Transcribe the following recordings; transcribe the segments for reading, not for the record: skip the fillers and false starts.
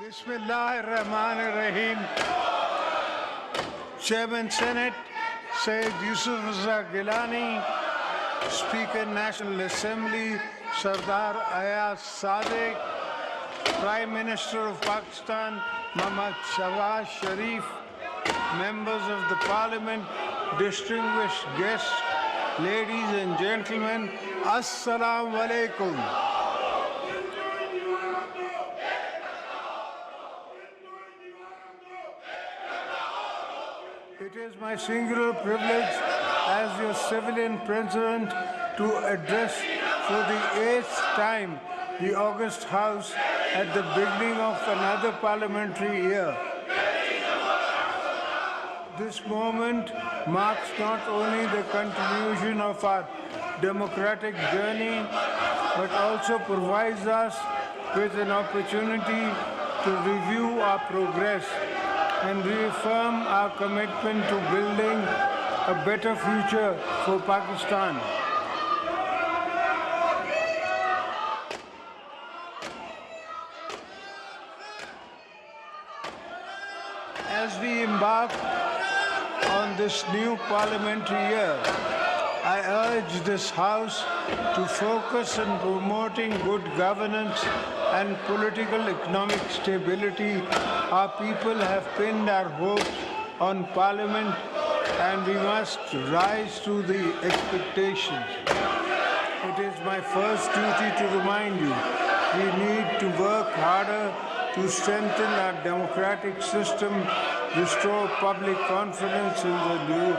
Bismillahirrahmanirrahim. Chairman Senate, Sayyid Yusuf Raza Gilani. Speaker National Assembly, Sardar Ayaz Sadiq. Prime Minister of Pakistan, Muhammad Shahbaz Sharif. Members of the Parliament, distinguished guests, ladies and gentlemen, Assalamu alaikum. It is my singular privilege as your civilian president to address for the 8th time the August House at the beginning of another parliamentary year. This moment marks not only the continuation of our democratic journey, but also provides us with an opportunity to review our progress and reaffirm our commitment to building a better future for Pakistan. As we embark on this new parliamentary year, I urge this House to focus on promoting good governance and political economic stability. Our people have pinned our hopes on Parliament, and we must rise to the expectations. It is my first duty to remind you, we need to work harder to strengthen our democratic system, restore public confidence in the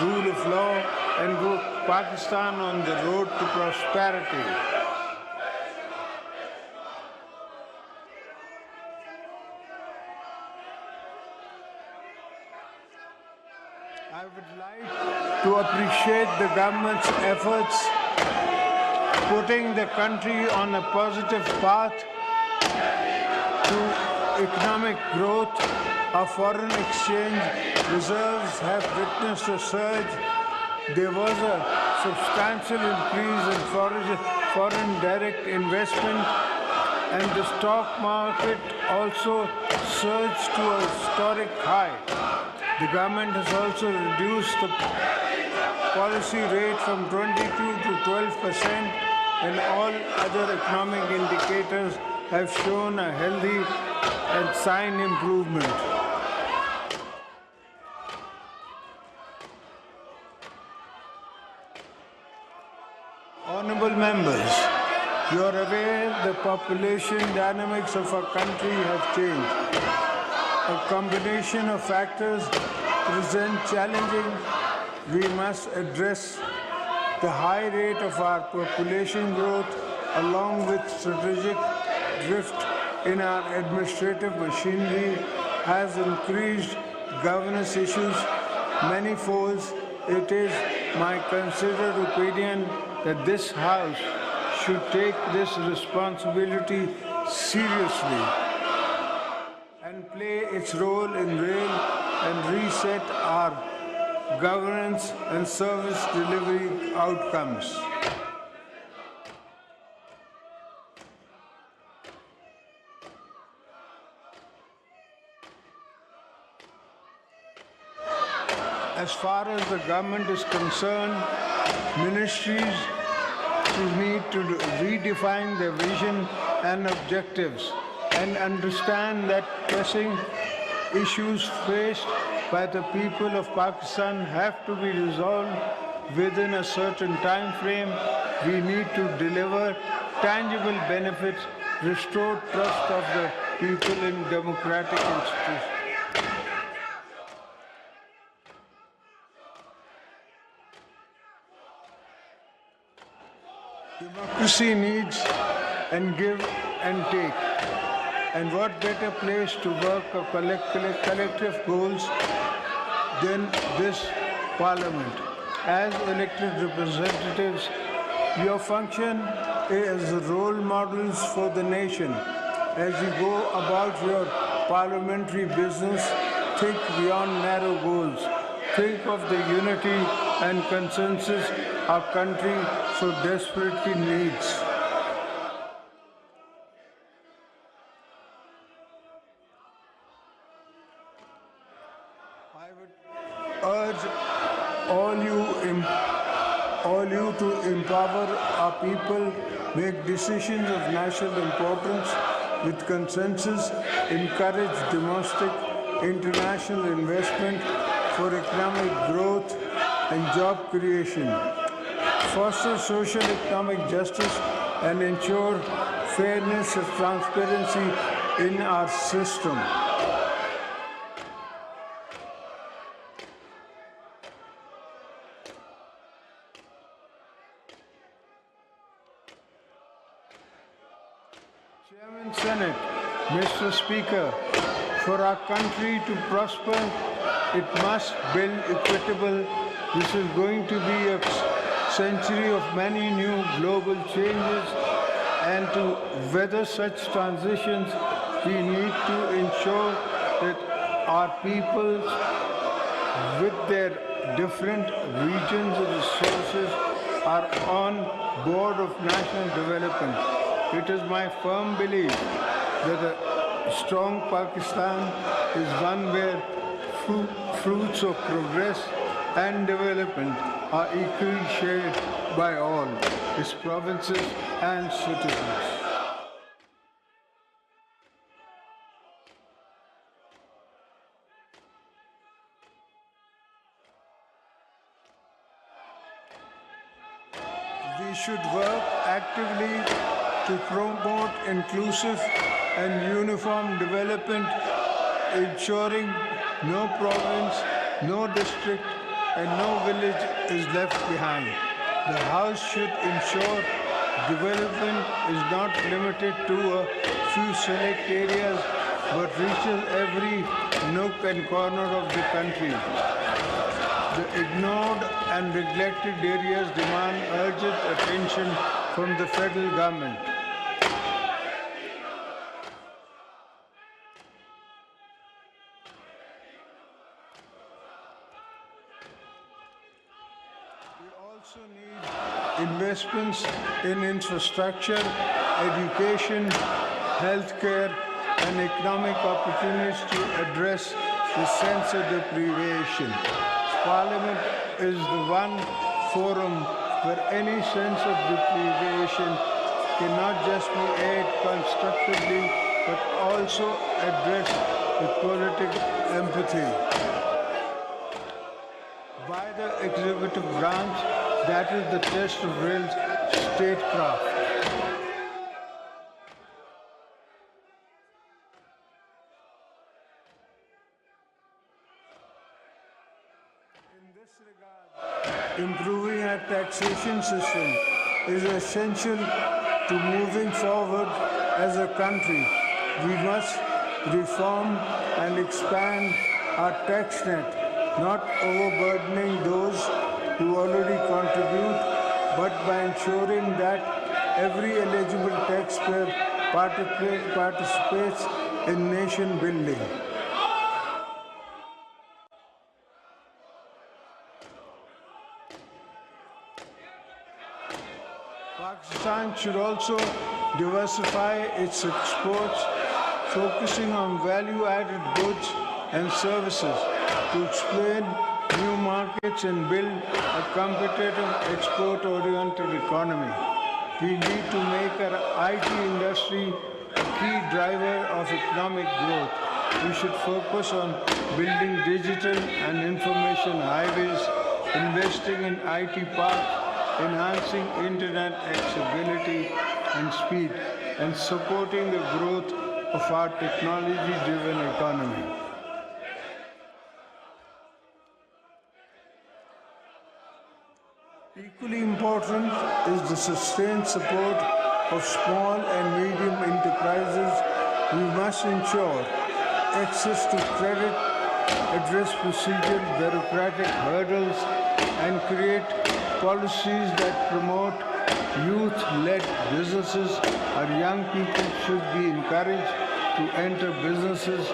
rule of law, and put Pakistan on the road to prosperity. I would like to appreciate the government's efforts putting the country on a positive path to economic growth. Our foreign exchange reserves have witnessed a surge. There was a substantial increase in foreign direct investment, and the stock market also surged to a historic high. The government has also reduced the policy rate from 22 to 12%, and all other economic indicators have shown a healthy and sign improvement. Honorable members, you are aware the population dynamics of our country have changed. A combination of factors present challenging. We must address the high rate of our population growth along with strategic drift in our administrative machinery has increased governance issues manifold. It is my considered opinion that this House should take this responsibility seriously and play its role in rail and reset our governance and service delivery outcomes. As far as the government is concerned, ministries need to redefine their vision and objectives and understand that pressing issues faced by the people of Pakistan have to be resolved within a certain time frame. We need to deliver tangible benefits, restore trust of the people in democratic institutions. Democracy needs and give and take. And what better place to work of collective goals than this Parliament? As elected representatives, your function is role models for the nation. As you go about your parliamentary business, think beyond narrow goals. Think of the unity and consensus our country so desperately needs. I would urge all you to empower our people, make decisions of national importance with consensus, encourage domestic, international investment for economic growth and job creation, foster social economic justice and ensure fairness and transparency in our system. Chairman Senate, Mr. Speaker, for our country to prosper, it must build equitable. This is going to be a century of many new global changes, and to weather such transitions, we need to ensure that our peoples, with their different regions and resources, are on board of national development. It is my firm belief that a strong Pakistan is one where fruits of progress and development are equally shared by all its provinces and citizens. We should work actively to promote inclusive and uniform development, ensuring no province, no district, and no village is left behind. The House should ensure development is not limited to a few select areas, but reaches every nook and corner of the country. The ignored and neglected areas demand urgent attention from the federal government. We also need investments in infrastructure, education, healthcare, and economic opportunities to address the sense of deprivation. Parliament is the one forum where any sense of deprivation cannot just be aired constructively, but also addressed with political empathy. By the executive branch, that is the test of real statecraft. In this regard, improving our taxation system is essential to moving forward as a country. We must reform and expand our tax net, not overburdening those who already contribute, but by ensuring that every eligible taxpayer participates in nation building. Pakistan should also diversify its exports, focusing on value-added goods and services to expand new markets and build a competitive export-oriented economy. We need to make our IT industry a key driver of economic growth. We should focus on building digital and information highways, investing in IT parks, enhancing internet accessibility and speed, and supporting the growth of our technology-driven economy. Equally important is the sustained support of small and medium enterprises. We must ensure access to credit, address procedural bureaucratic hurdles, and create policies that promote youth-led businesses. Our young people should be encouraged to enter businesses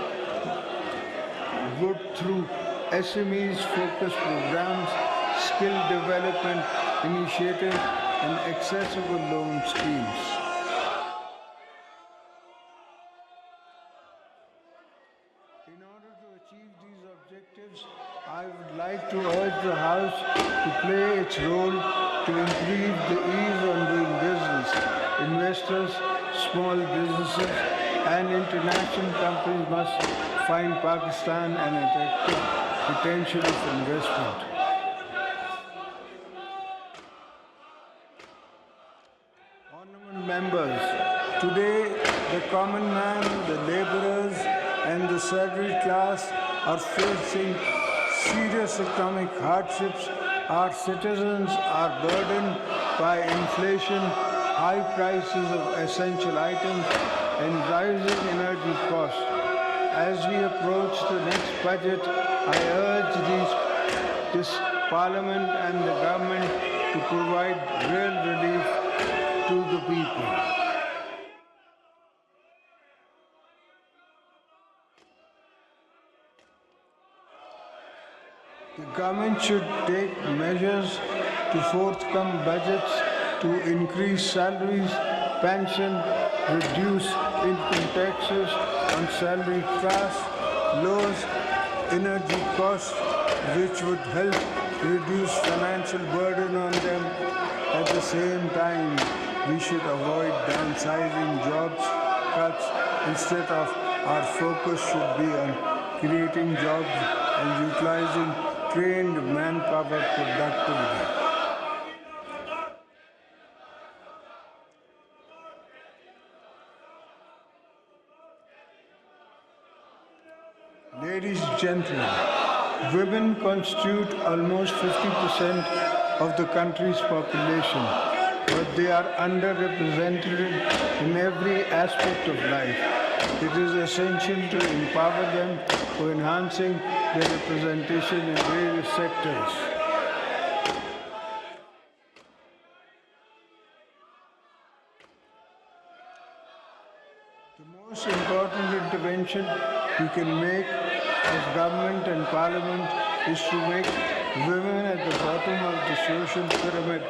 good through SMEs-focused programs, skill development initiatives, and accessible loan schemes. In order to achieve these objectives, I would like to urge the House to play its role to increase the ease on doing business. Investors, small businesses, and international companies must find Pakistan an attractive potential of investment. Honorable members, today the common man, the laborers, and the salaried class are facing serious economic hardships. Our citizens are burdened by inflation, high prices of essential items, and rising energy costs. As we approach the next budget, I urge this Parliament and the government to provide real relief to the people. The government should take measures to forthcome budgets to increase salaries, pension, reduce income taxes on salary class, lowers energy costs, which would help reduce financial burden on them. At the same time, we should avoid downsizing jobs cuts. Instead of our focus should be on creating jobs and utilizing trained manpower productively. Ladies and gentlemen, women constitute almost 50% of the country's population, but they are underrepresented in every aspect of life. It is essential to empower them for enhancing their representation in various sectors. The most important intervention we can make as government and parliament is to make women at the bottom of the social pyramid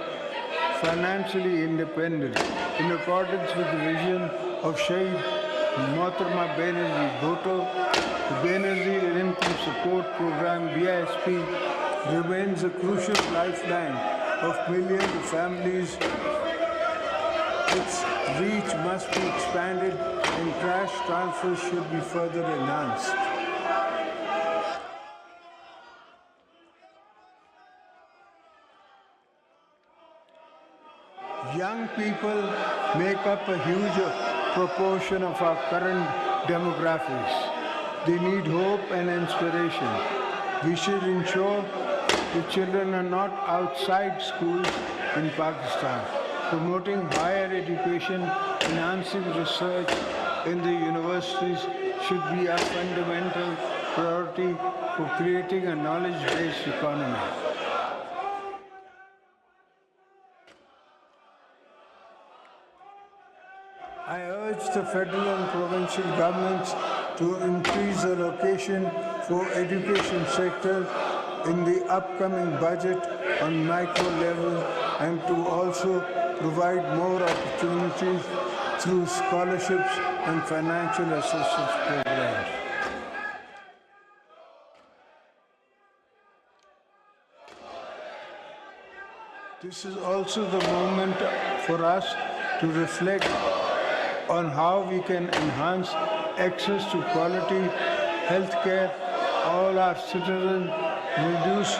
financially independent, in accordance with the vision of Shaheed Mohtarama Benazir Bhutto. The Benazir Income Support Program (BISP) remains a crucial lifeline of millions of families. Its reach must be expanded and cash transfers should be further enhanced. Young people make up a huge proportion of our current demographics. They need hope and inspiration. We should ensure the children are not outside schools in Pakistan. Promoting higher education, enhancing research in the universities should be a fundamental priority for creating a knowledge-based economy. I urge the federal and provincial governments to increase the allocation for education sector in the upcoming budget on micro level and to also provide more opportunities through scholarships and financial assistance programs. This is also the moment for us to reflect on how we can enhance access to quality health care all our citizens, reduce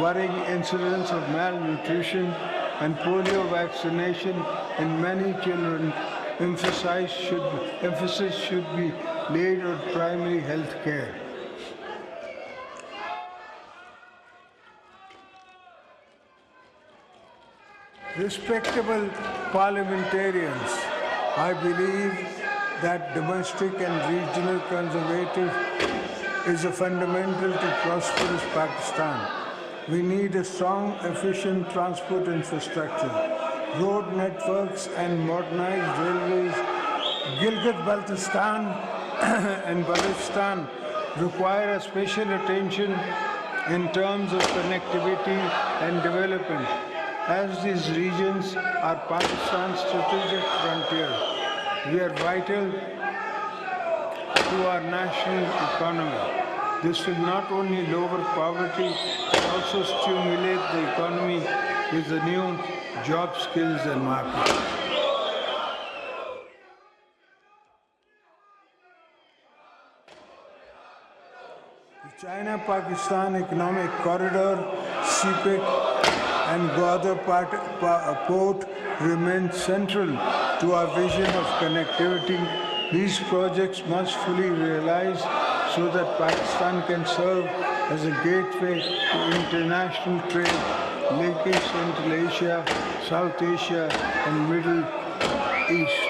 worrying incidents of malnutrition and polio vaccination in many children. Emphasis should be laid on primary health care. Respectable parliamentarians, I believe that domestic and regional conservative is a fundamental to prosperous Pakistan. We need a strong, efficient transport infrastructure, road networks and modernized railways. Gilgit-Baltistan and Balochistan require a special attention in terms of connectivity and development, as these regions are Pakistan's strategic frontier. They are vital to our national economy. This will not only lower poverty, but also stimulate the economy with the new job skills and markets. The China-Pakistan Economic Corridor, CPEC, and Gwadar Port remain central to our vision of connectivity. These projects must fully realize so that Pakistan can serve as a gateway to international trade, linking Central Asia, South Asia, and Middle East.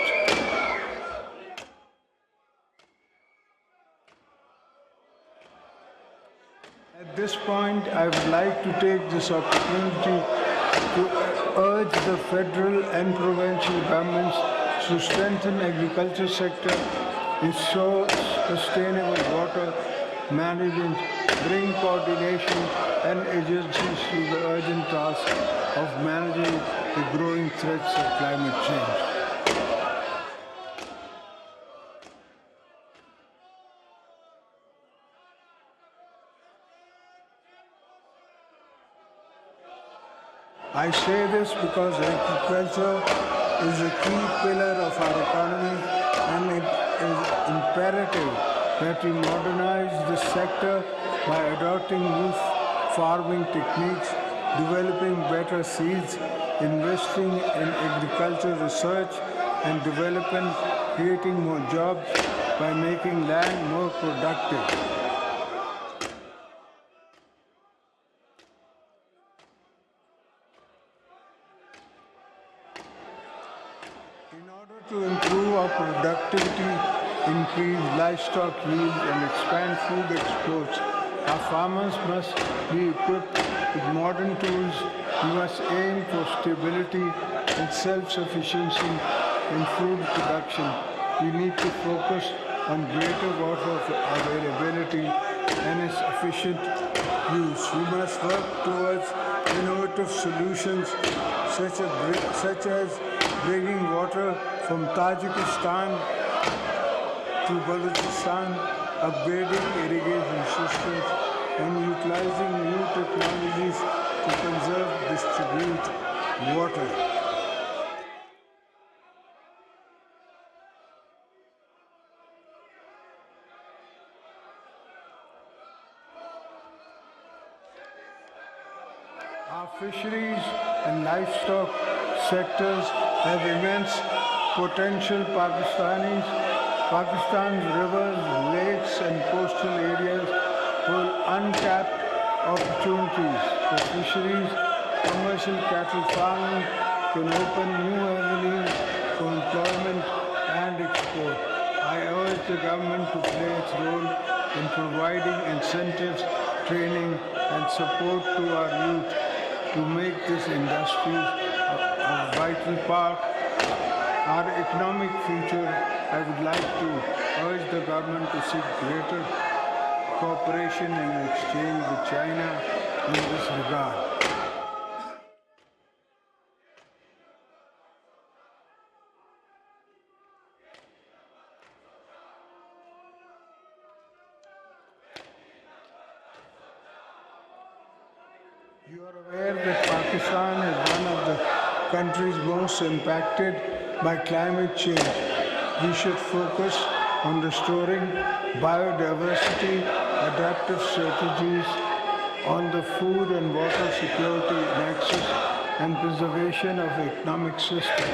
At this point, I would like to take this opportunity to urge the federal and provincial governments to strengthen agriculture sector, ensure sustainable water management, bring coordination and agencies to the urgent task of managing the growing threats of climate change. I say this because agriculture is a key pillar of our economy, and it is imperative that we modernize this sector by adopting new farming techniques, developing better seeds, investing in agricultural research and development, creating more jobs by making land more productive. In order to improve our productivity, increase livestock yield and expand food exports, our farmers must be equipped with modern tools. We must aim for stability and self-sufficiency in food production. We need to focus on greater water availability and its efficient use. We must work towards innovative solutions such as bringing water from Tajikistan to Balochistan, upgrading irrigation systems, and utilizing new technologies to conserve and distribute water. Our fisheries and livestock sectors have immense potential. Pakistan's rivers, lakes and coastal areas hold untapped opportunities for fisheries. Commercial cattle farming can open new avenues for employment and export. I urge the government to play its role in providing incentives, training and support to our youth to make this industry a vital part our economic future. I would like to urge the government to seek greater cooperation and exchange with China in this regard. You are aware that Pakistan is one of the countries most impacted by climate change. We should focus on restoring biodiversity, adaptive strategies on the food and water security nexus, and preservation of the economic system.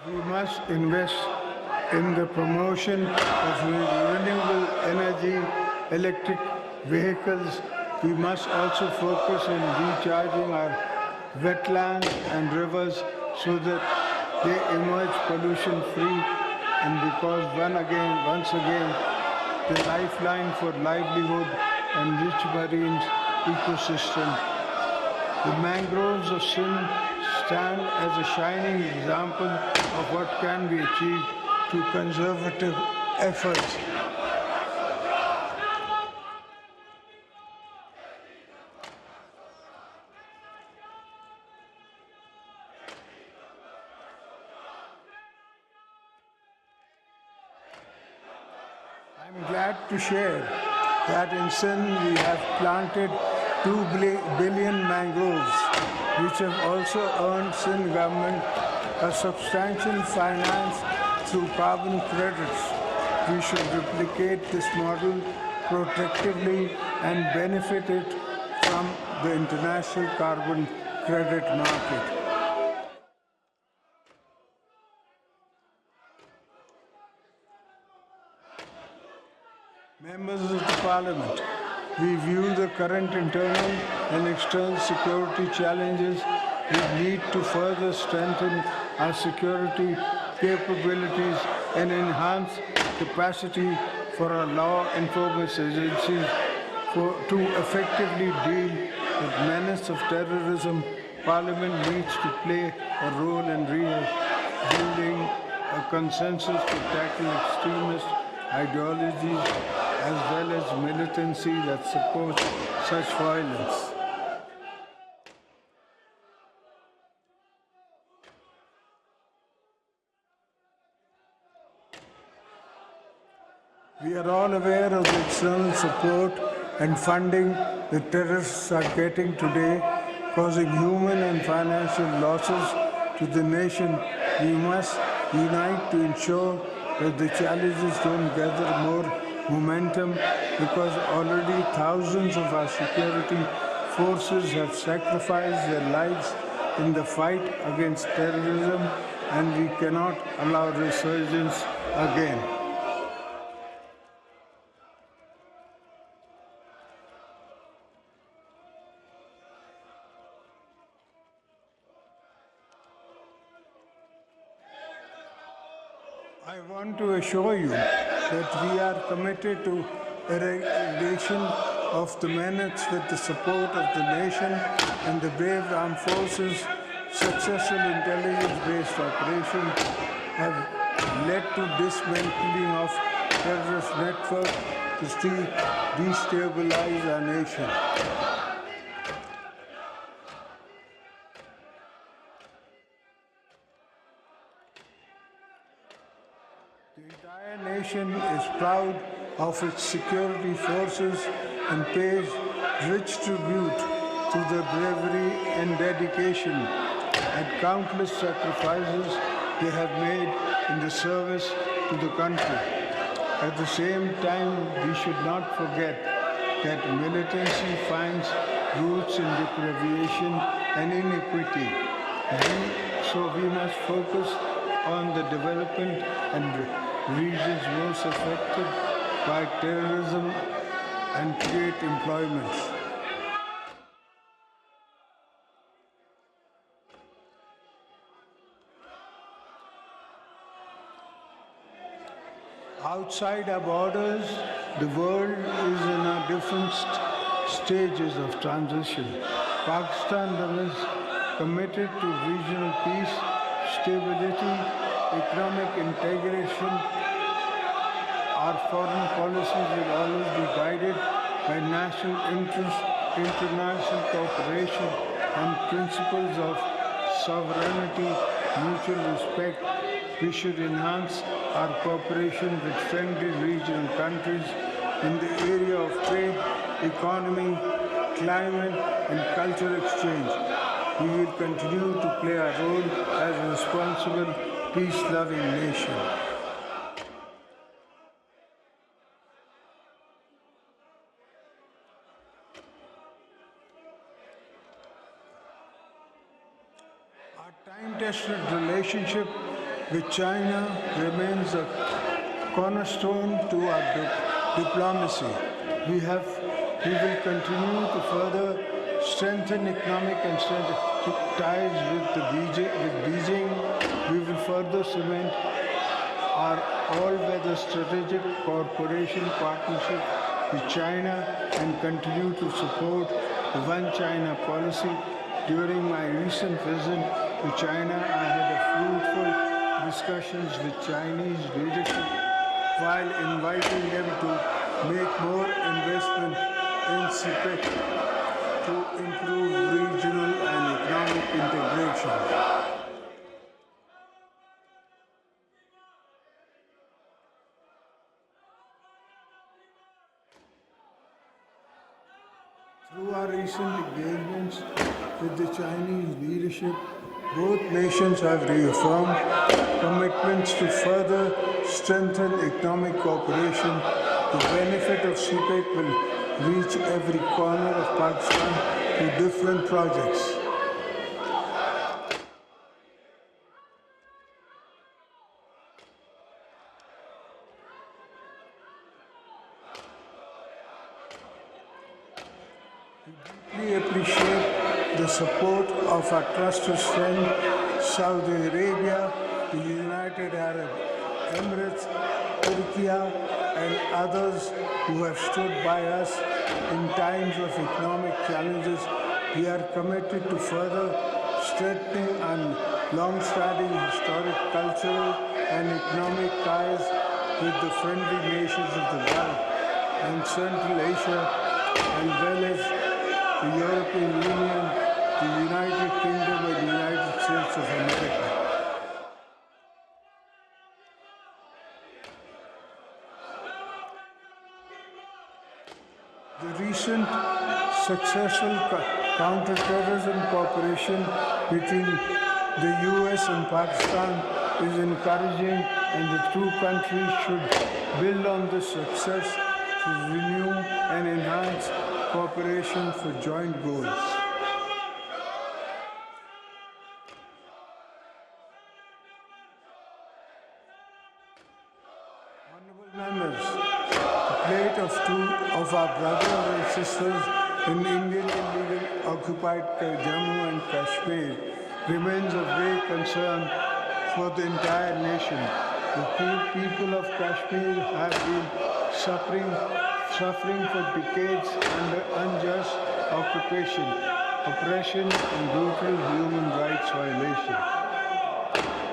We must invest in the promotion of renewable energy, electric vehicles. We must also focus on recharging our wetlands and rivers so that they emerge pollution-free, and because once again, the lifeline for livelihood and rich marine ecosystem. The mangroves of Sindh stand as a shining example of what can be achieved through conservative efforts. to share that in Sindh we have planted 2 billion mangroves, which have also earned Sindh government a substantial finance through carbon credits. We should replicate this model protectively and benefit it from the international carbon credit market. Members of the Parliament, we view the current internal and external security challenges with need to further strengthen our security capabilities and enhance capacity for our law enforcement agencies to effectively deal with menace of terrorism. Parliament needs to play a role in building a consensus to tackle extremist ideologies as well as militancy that supports such violence. We are all aware of the external support and funding the terrorists are getting today, causing human and financial losses to the nation. We must unite to ensure that the challenges don't gather more momentum, because already thousands of our security forces have sacrificed their lives in the fight against terrorism, and we cannot allow resurgence again. I want to assure you that we are committed to eradication of the menace with the support of the nation and the brave armed forces. Successful intelligence-based operations have led to dismantling of terrorist networks to destabilize our nation. The entire nation is proud of its security forces and pays rich tribute to their bravery and dedication and countless sacrifices they have made in the service to the country. At the same time, we should not forget that militancy finds roots in deprivation and inequity. So we must focus on the development and regions most affected by terrorism and create employment. Outside our borders, the world is in a different stages of transition. Pakistan is committed to regional peace, stability, economic integration. Our foreign policies will always be guided by national interest, international cooperation, and principles of sovereignty, mutual respect. We should enhance our cooperation with friendly regional countries in the area of trade, economy, climate, and cultural exchange. We will continue to play our role as a responsible, peace-loving nation. Our time-tested relationship with China remains a cornerstone to our diplomacy. We will continue to further strengthen economic and strategic ties with Beijing. We will further cement our all-weather strategic cooperation partnership with China and continue to support the One China policy. During my recent visit to China, I had a fruitful discussions with Chinese leadership while inviting them to make more investment in CPEC to improve regional and economic integration. Through our recent engagements with the Chinese leadership, both nations have reaffirmed commitments to further strengthen economic cooperation. The benefit of CPEC will reach every corner of Pakistan through different projects. We appreciate the support of our trusted friend Saudi Arabia, the United Arab Emirates, Turkey, and others who have stood by us in times of economic challenges. We are committed to further strengthening and long-standing historic, cultural, and economic ties with the friendly nations of the Gulf and Central Asia, as well as the European Union, the United Kingdom, and the United States of America. The recent successful counter-terrorism cooperation between the U.S. and Pakistan is encouraging, and the two countries should build on this success to renew and enhance cooperation for joint goals. Honorable members, the plight of two of our brothers and sisters in Indian illegal occupied Jammu and Kashmir remains of great concern for the entire nation. The people of Kashmir have been suffering for decades under unjust occupation, oppression, and brutal human rights violation.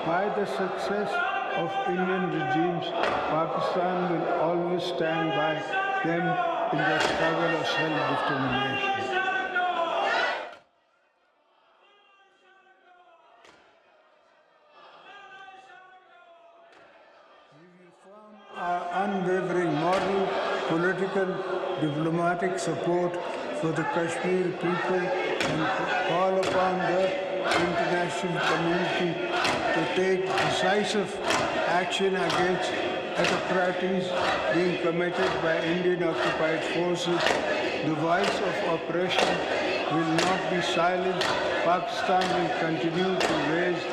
By the success of Indian regimes, Pakistan will always stand by them in their struggle of self-determination. We will firm our unwavering moral, political, diplomatic support for the Kashmir people and call upon the international community to take decisive action against atrocities being committed by Indian occupied forces. The voice of oppression will not be silenced. Pakistan will continue to raise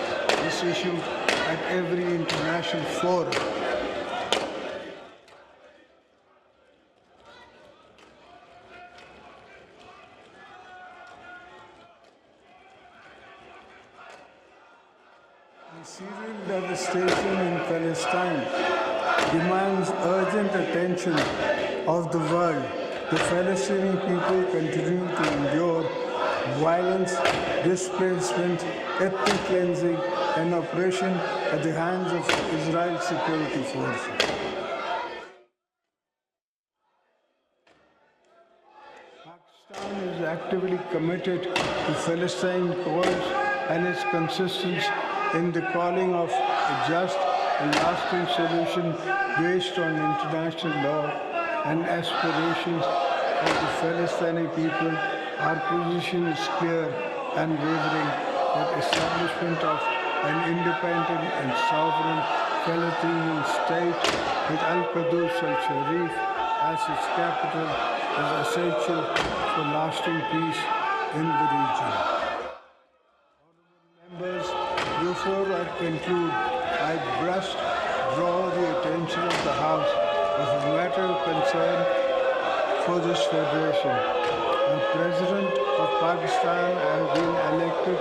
this issue at every international forum. The Syrian devastation in Palestine demands urgent attention of the world. The Palestinian people continue to endure violence, displacement, ethnic cleansing, and oppression at the hands of Israel's security forces. Pakistan is actively committed to Palestine cause and is consistent in the calling of a just and lasting solution based on international law and aspirations of the Palestinian people. Our position is clear and wavering that establishment of an independent and sovereign Palestinian state with Al-Quds al-Sharif as its capital is essential for lasting peace in the region. Members, before I conclude, I must draw the attention of the House of a matter of concern for this Federation. The President of Pakistan has been elected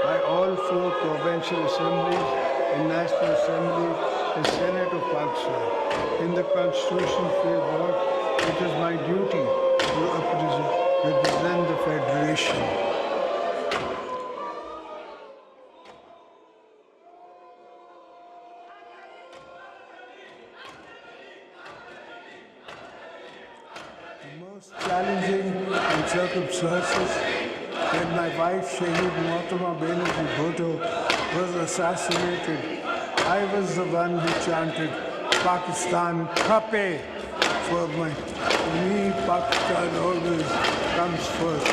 by all four provincial assemblies and National Assembly and Senate of Pakistan. In the Constitution framework, it is my duty to represent the Federation. Most challenging in circumstances when my wife Shaheed Mohtama Benazir Bhutto was assassinated, I was the one who chanted Pakistan Khape for me. Pakistan always comes first.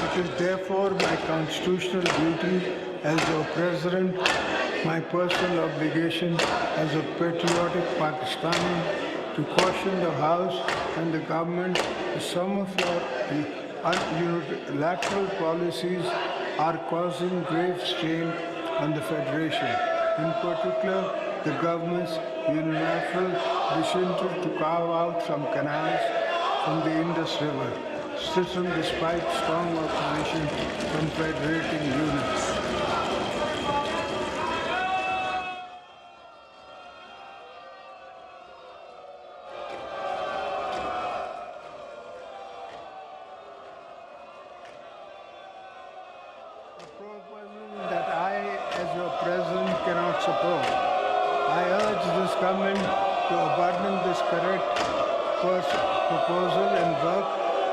It is therefore my constitutional duty as your President, my personal obligation as a patriotic Pakistani to caution the House and the government that some of your unilateral policies are causing grave strain on the Federation. In particular, the government's unilateral decision to carve out some canals from the Indus River, stricken despite strong opposition from federating units. A proposal that I, as your President, cannot support. I urge this government to abandon this correct proposal and work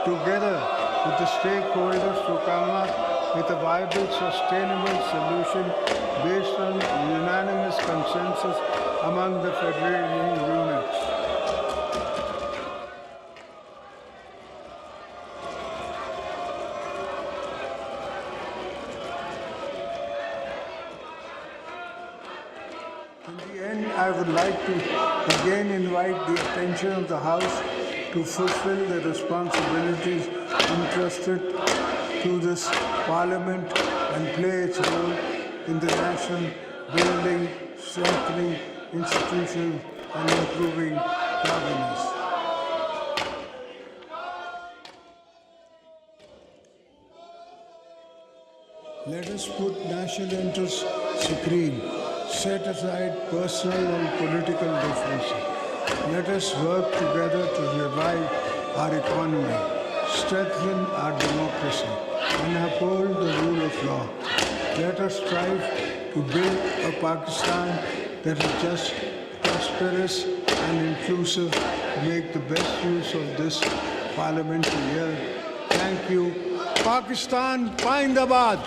together with the stakeholders to come up with a viable, sustainable solution based on unanimous consensus among the federating units. In the end, I would like to again invite the attention of the House to fulfill the responsibilities entrusted to this Parliament and play its role in the national building, strengthening institutions and improving governance. Let us put national interests supreme, set aside personal and political differences. Let us work together to revive our economy, strengthen our democracy, and uphold the rule of law. Let us strive to build a Pakistan that is just, prosperous, and inclusive, to make the best use of this parliamentary year. Thank you. Pakistan, Pindabad.